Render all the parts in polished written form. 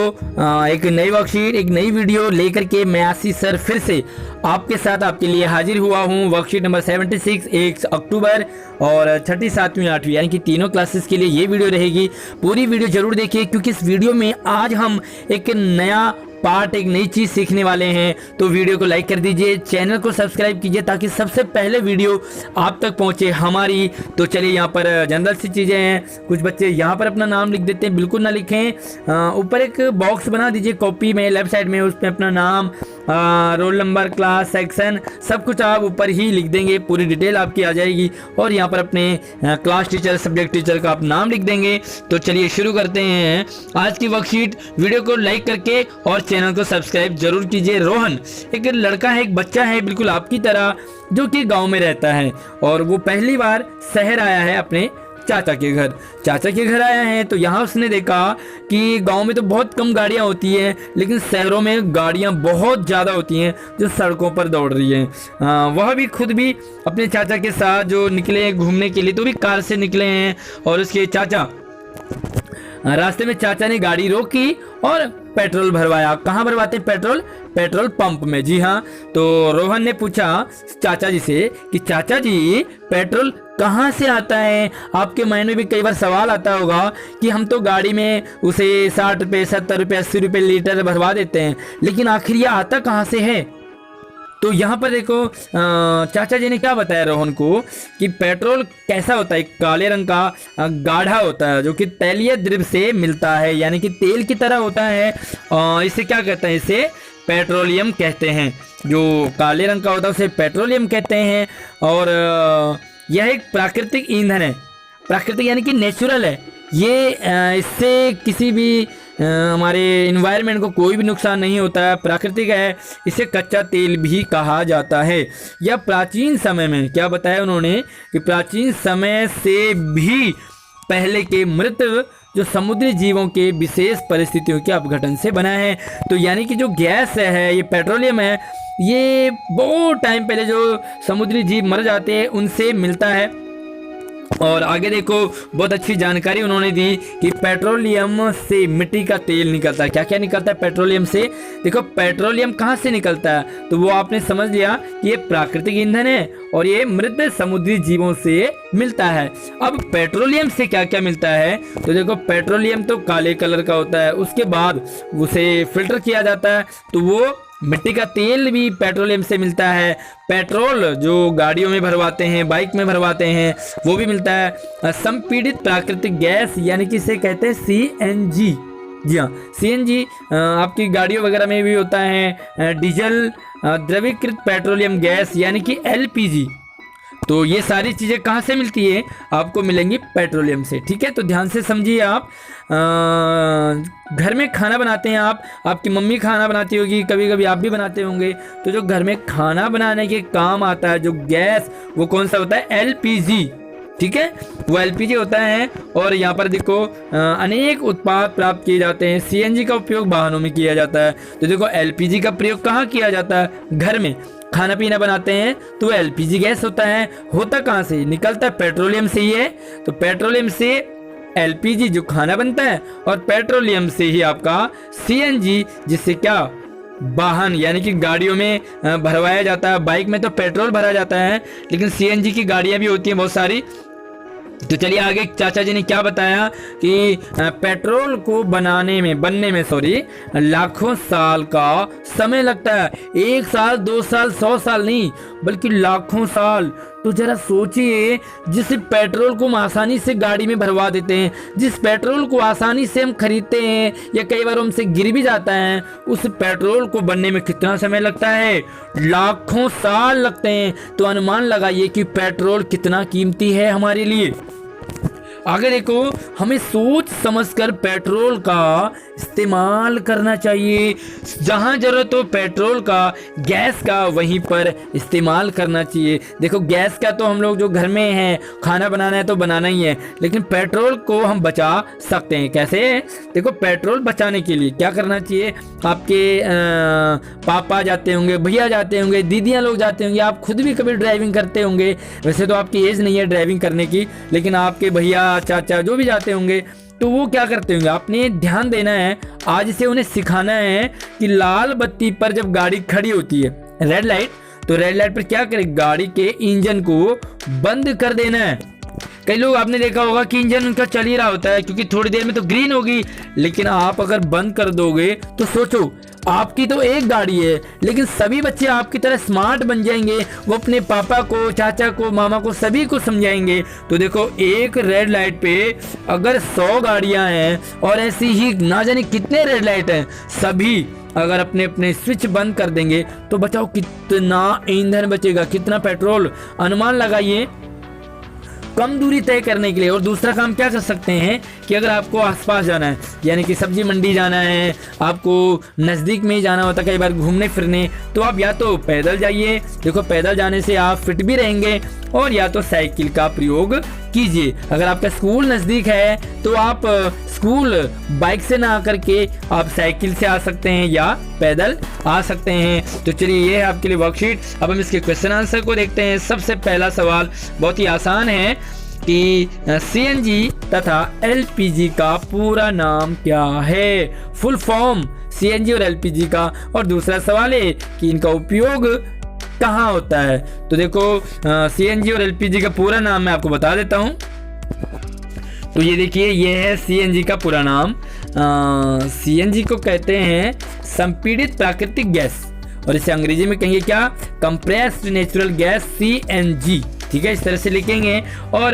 एक नई वर्कशीट, एक नई वीडियो लेकर के मैं आशीष सर फिर से आपके साथ आपके लिए हाजिर हुआ हूँ। वर्कशीट नंबर 76 1 अक्टूबर और 6ठी 7वीं 8वीं यानी कि तीनों क्लासेस के लिए ये वीडियो रहेगी। पूरी वीडियो जरूर देखिए क्योंकि इस वीडियो में आज हम एक नया पार्ट, एक नई चीज सीखने वाले हैं। तो वीडियो को लाइक कर दीजिए, चैनल को सब्सक्राइब कीजिए ताकि सबसे पहले वीडियो आप तक पहुंचे हमारी। तो चलिए, यहाँ पर जनरल सी चीजें हैं। कुछ बच्चे यहाँ पर अपना नाम लिख देते हैं, बिल्कुल ना लिखें। ऊपर एक बॉक्स बना दीजिए कॉपी में, लेफ्ट साइड में, उसमें अपना नाम, रोल नंबर, क्लास, सेक्शन, सब कुछ आप ऊपर ही लिख देंगे। पूरी डिटेल आपकी आ जाएगी और यहाँ पर अपने क्लास टीचर, सब्जेक्ट टीचर का आप नाम लिख देंगे। तो चलिए शुरू करते हैं आज की वर्कशीट। वीडियो को लाइक करके और चैनल को सब्सक्राइब जरूर कीजिए। रोहन एक लड़का है, एक बच्चा है बिल्कुल आपकी तरह, जो कि गांव में रहता है और वो पहली बार शहर आया है अपने चाचा के घर। चाचा के घर आया है तो यहाँ उसने देखा कि गांव में तो बहुत कम गाड़ियाँ होती हैं, लेकिन शहरों में गाड़ियाँ बहुत ज़्यादा होती हैं जो सड़कों पर दौड़ रही हैं। वह भी खुद भी अपने चाचा के साथ जो निकले हैं घूमने के लिए, तो भी कार से निकले हैं। और उसके चाचा, रास्ते में चाचा ने गाड़ी रोकी और पेट्रोल भरवाया। कहाँ भरवाते हैं पेट्रोल? पेट्रोल पंप में। जी हाँ। तो रोहन ने पूछा चाचा जी से कि चाचा जी, पेट्रोल कहाँ से आता है? आपके माइंड में भी कई बार सवाल आता होगा कि हम तो गाड़ी में उसे 60 रुपये, 70 रुपये, 80 रुपये लीटर भरवा देते हैं, लेकिन आखिर ये आता कहाँ से है? तो यहाँ पर देखो, चाचा जी ने क्या बताया रोहन को कि पेट्रोल कैसा होता है, काले रंग का गाढ़ा होता है जो कि तैलीय द्रव्य से मिलता है, यानी कि तेल की तरह होता है। इसे क्या कहते हैं? इसे पेट्रोलियम कहते हैं। जो काले रंग का होता है उसे पेट्रोलियम कहते हैं। और यह एक प्राकृतिक ईंधन है। प्राकृतिक यानी कि नेचुरल है ये। इससे किसी भी हमारे इन्वायरमेंट को कोई भी नुकसान नहीं होता है, प्राकृतिक है। इसे कच्चा तेल भी कहा जाता है। यह प्राचीन समय में, क्या बताया उन्होंने कि प्राचीन समय से भी पहले के मृत जो समुद्री जीवों के विशेष परिस्थितियों के अपघटन से बना है। तो यानी कि जो गैस है, ये पेट्रोलियम है, ये बहुत टाइम पहले जो समुद्री जीव मर जाते हैं उनसे मिलता है। और आगे देखो, बहुत अच्छी जानकारी उन्होंने दी कि पेट्रोलियम से मिट्टी का तेल निकलता है। क्या क्या निकलता है पेट्रोलियम से? देखो, पेट्रोलियम कहाँ से निकलता है तो वो आपने समझ लिया कि ये प्राकृतिक ईंधन है और ये मृत समुद्री जीवों से मिलता है। अब पेट्रोलियम से क्या क्या मिलता है तो देखो, पेट्रोलियम तो काले कलर का होता है, उसके बाद उसे फिल्टर किया जाता है तो वो मिट्टी का तेल भी पेट्रोलियम से मिलता है। पेट्रोल जो गाड़ियों में भरवाते हैं, बाइक में भरवाते हैं, वो भी मिलता है। संपीड़ित प्राकृतिक गैस यानी कि इसे कहते हैं CNG। जी हाँ, CNG आपकी गाड़ियों वगैरह में भी होता है। डीजल, द्रवीकृत पेट्रोलियम गैस यानी कि LPG। तो ये सारी चीज़ें कहाँ से मिलती है? आपको मिलेंगी पेट्रोलियम से। ठीक है, तो ध्यान से समझिए। आप घर में खाना बनाते हैं, आपकी मम्मी खाना बनाती होगी, कभी कभी आप भी बनाते होंगे। तो जो घर में खाना बनाने के काम आता है जो गैस, वो कौन सा होता है? LPG। ठीक है, वो LPG होता है। और यहाँ पर देखो, अनेक उत्पाद प्राप्त किए जाते हैं। CNG का उपयोग वाहनों में किया जाता है। तो देखो, LPG का प्रयोग कहाँ किया जाता है? घर में खाना पीना बनाते हैं तो LPG गैस होता है। होता कहाँ से? निकलता है पेट्रोलियम से ही है। तो पेट्रोलियम से LPG जो खाना बनता है, और पेट्रोलियम से ही आपका CNG, जिससे क्या वाहन यानी कि गाड़ियों में भरवाया जाता है। बाइक में तो पेट्रोल भरा जाता है, लेकिन CNG की गाड़ियां भी होती हैं बहुत सारी। तो चलिए आगे, चाचा जी ने क्या बताया कि पेट्रोल को बनने में लाखों साल का समय लगता है। 1 साल, 2 साल, 100 साल नहीं, बल्कि लाखों साल। तो जरा सोचिए, जिस पेट्रोल को हम आसानी से गाड़ी में भरवा देते हैं, जिस पेट्रोल को आसानी से हम खरीदते हैं या कई बार हमसे गिर भी जाता है, उस पेट्रोल को बनने में कितना समय लगता है? लाखों साल लगते हैं। तो अनुमान लगाइए कि पेट्रोल कितना कीमती है हमारे लिए। आगे देखो, हमें सोच समझकर पेट्रोल का इस्तेमाल करना चाहिए। जहां जरूरत हो पेट्रोल का, गैस का, वहीं पर इस्तेमाल करना चाहिए। देखो, गैस का तो हम लोग जो घर में हैं, खाना बनाना है तो बनाना ही है, लेकिन पेट्रोल को हम बचा सकते हैं। कैसे? देखो, पेट्रोल बचाने के लिए क्या करना चाहिए? आपके पापा जाते होंगे, भैया जाते होंगे, दीदियाँ लोग जाते होंगे, आप खुद भी कभी ड्राइविंग करते होंगे। वैसे तो आपकी एज नहीं है ड्राइविंग करने की, लेकिन आपके भैया, चाचा जो भी जाते होंगे तो वो क्या करते होंगे, आपने ध्यान देना है, आज से उन्हें सिखाना है कि लाल बत्ती पर जब गाड़ी खड़ी होती है, रेड लाइट, तो रेड लाइट पर क्या करें, गाड़ी के इंजन को बंद कर देना है। कई लोग आपने देखा होगा कि इंजन उनका चल ही रहा होता है क्योंकि थोड़ी देर में तो ग्रीन होगी, लेकिन आप अगर बंद कर दोगे तो सोचो, आपकी तो एक गाड़ी है लेकिन सभी बच्चे आपकी तरह स्मार्ट बन जाएंगे, वो अपने पापा को, चाचा को, मामा को, सभी को समझाएंगे। तो देखो, एक रेड लाइट पे अगर 100 गाड़ियां हैं और ऐसी ही ना जाने कितने रेड लाइट हैं, सभी अगर अपने अपने स्विच बंद कर देंगे तो बचाओ कितना ईंधन बचेगा, कितना पेट्रोल। अनुमान लगाइए, कम दूरी तय करने के लिए। और दूसरा काम क्या कर सकते हैं कि अगर आपको आसपास जाना है, यानी कि सब्जी मंडी जाना है, आपको नज़दीक में ही जाना होता है कई बार घूमने फिरने, तो आप या तो पैदल जाइए, देखो पैदल जाने से आप फिट भी रहेंगे, और या तो साइकिल का प्रयोग कीजिए। अगर आपका स्कूल नज़दीक है तो आप स्कूल बाइक से ना आकर के आप साइकिल से आ सकते हैं या पैदल आ सकते हैं। तो चलिए, ये है आपके लिए वर्कशीट। अब हम इसके क्वेश्चन आंसर को देखते हैं। सबसे पहला सवाल बहुत ही आसान है कि सीएनजी तथा एलपीजी का पूरा नाम क्या है, फुल फॉर्म सीएनजी और एलपीजी का। और दूसरा सवाल है कि इनका उपयोग कहाँ होता है। तो देखो, सीएनजी और एलपीजी का पूरा नाम मैं आपको बता देता हूँ। तो ये देखिए, ये है सीएनजी का पूरा नाम। सीएनजी को कहते हैं संपीड़ित प्राकृतिक गैस, और इसे अंग्रेजी में कहेंगे क्या, कंप्रेस्ड नेचुरल गैस, सीएनजी। ठीक है, इस तरह से लिखेंगे। और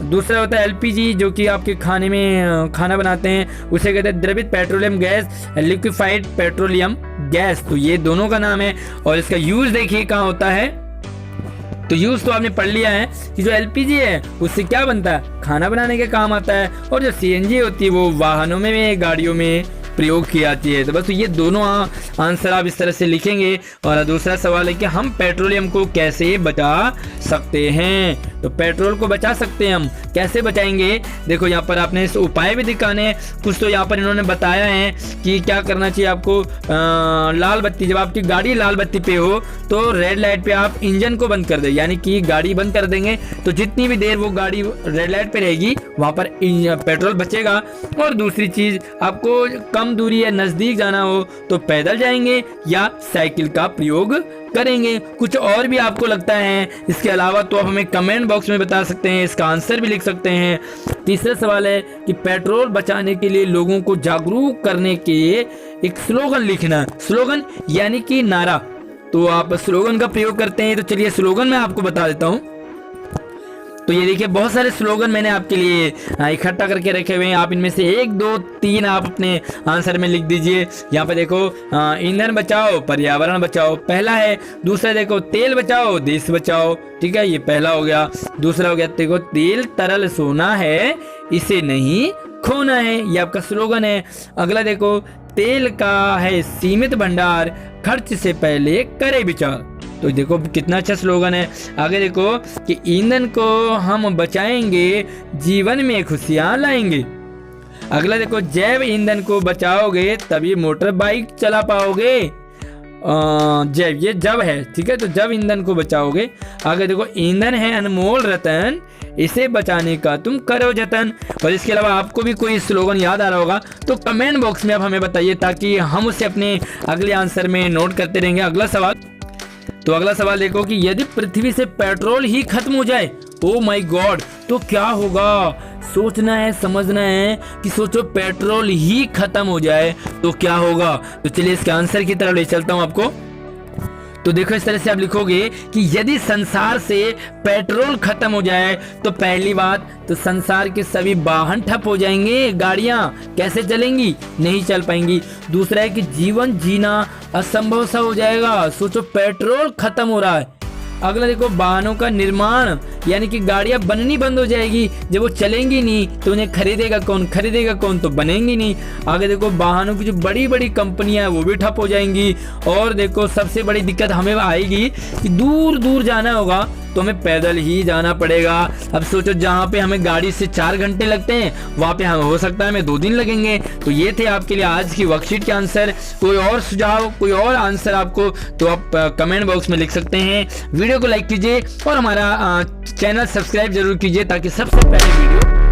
दूसरा होता है एलपीजी, जो कि आपके खाने में खाना बनाते हैं, उसे कहते हैं द्रवित petroleum gas, liquefied petroleum gas. तो ये दोनों का नाम है। और इसका यूज देखिए कहाँ होता है। तो यूज तो आपने पढ़ लिया है कि जो एलपीजी है उससे क्या बनता है, खाना बनाने के काम आता है, और जो सीएनजी होती है वो वाहनों में, गाड़ियों में प्रयोग की जाती है। तो बस ये दोनों आंसर आप इस तरह से लिखेंगे। और दूसरा सवाल है कि हम पेट्रोलियम को कैसे बचा सकते हैं। तो पेट्रोल को बचा सकते हैं हम, कैसे बचाएंगे। देखो, यहाँ पर आपने इस उपाय भी दिखाने हैं कुछ। तो यहाँ पर इन्होंने बताया है कि क्या करना चाहिए आपको। लाल बत्ती, जब आपकी गाड़ी लाल बत्ती पे हो तो रेड लाइट पे आप इंजन को बंद कर दें, यानी कि गाड़ी बंद कर देंगे तो जितनी भी देर वो गाड़ी रेड लाइट पे रहेगी वहाँ पर पेट्रोल बचेगा। और दूसरी चीज़, आपको कम दूरी है, नज़दीक जाना हो तो पैदल जाएंगे या साइकिल का प्रयोग करेंगे। कुछ और भी आपको लगता है इसके अलावा तो आप हमें कमेंट बॉक्स में बता सकते हैं, इसका आंसर भी लिख सकते हैं। तीसरा सवाल है कि पेट्रोल बचाने के लिए लोगों को जागरूक करने के एक स्लोगन लिखना। स्लोगन यानी कि नारा। तो आप स्लोगन का प्रयोग करते हैं। तो चलिए, स्लोगन मैं आपको बता देता हूँ। तो ये देखिए, बहुत सारे स्लोगन मैंने आपके लिए इकट्ठा करके रखे हुए हैं। आप इनमें से 1, 2, 3 आप अपने आंसर में लिख दीजिए। यहाँ पे देखो, ईंधन बचाओ, पर्यावरण बचाओ, पहला है। दूसरा देखो, तेल बचाओ, देश बचाओ। ठीक है, ये पहला हो गया। दूसरा हो गया, देखो, तेल तरल सोना है, इसे नहीं खोना है, ये आपका स्लोगन है। अगला देखो, तेल का है सीमित भंडार, खर्च से पहले करे विचार। तो देखो कितना अच्छा स्लोगन है। आगे देखो कि ईंधन को हम बचाएंगे, जीवन में खुशियां लाएंगे। अगला देखो, जैव ईंधन को बचाओगे तभी मोटर बाइक चला पाओगे। जैव, ये जब है, ठीक है, तो जब ईंधन को बचाओगे। आगे देखो, ईंधन है अनमोल रतन, इसे बचाने का तुम करो जतन। और इसके अलावा आपको भी कोई स्लोगन याद आ रहा होगा तो कमेंट बॉक्स में आप हमें बताइए, ताकि हम उसे अपने अगले आंसर में नोट करते रहेंगे। अगला सवाल, तो अगला सवाल देखो कि यदि पृथ्वी से पेट्रोल ही खत्म हो जाए, ओ माय गॉड, तो क्या होगा। सोचना है, समझना है कि सोचो पेट्रोल ही खत्म हो जाए तो क्या होगा। तो चलिए इसके आंसर की तरफ ले चलता हूं आपको। तो देखो, इस तरह से आप लिखोगे कि यदि संसार से पेट्रोल खत्म हो जाए तो पहली बात तो संसार के सभी वाहन ठप हो जाएंगे, गाड़ियां कैसे चलेंगी, नहीं चल पाएंगी। दूसरा है कि जीवन जीना असंभव सा हो जाएगा, सोचो पेट्रोल खत्म हो रहा है। अगला देखो, वाहनों का निर्माण, यानी कि गाड़ियां बननी बंद हो जाएगी। जब वो चलेंगी नहीं तो उन्हें खरीदेगा कौन, तो बनेंगी नहीं। आगे देखो, वाहनों की जो बड़ी बड़ी कंपनियां हैं वो भी ठप हो जाएंगी। और देखो, सबसे बड़ी दिक्कत हमें आएगी कि दूर दूर जाना होगा तो हमें पैदल ही जाना पड़ेगा। अब सोचो, जहाँ पे हमें गाड़ी से 4 घंटे लगते हैं वहाँ पे हमें हो सकता है हमें 2 दिन लगेंगे। तो ये थे आपके लिए आज की वर्कशीट के आंसर। कोई और सुझाव, कोई और आंसर आपको, तो आप कमेंट बॉक्स में लिख सकते हैं। वीडियो को लाइक कीजिए और हमारा चैनल सब्सक्राइब जरूर कीजिए, ताकि सबसे पहले वीडियो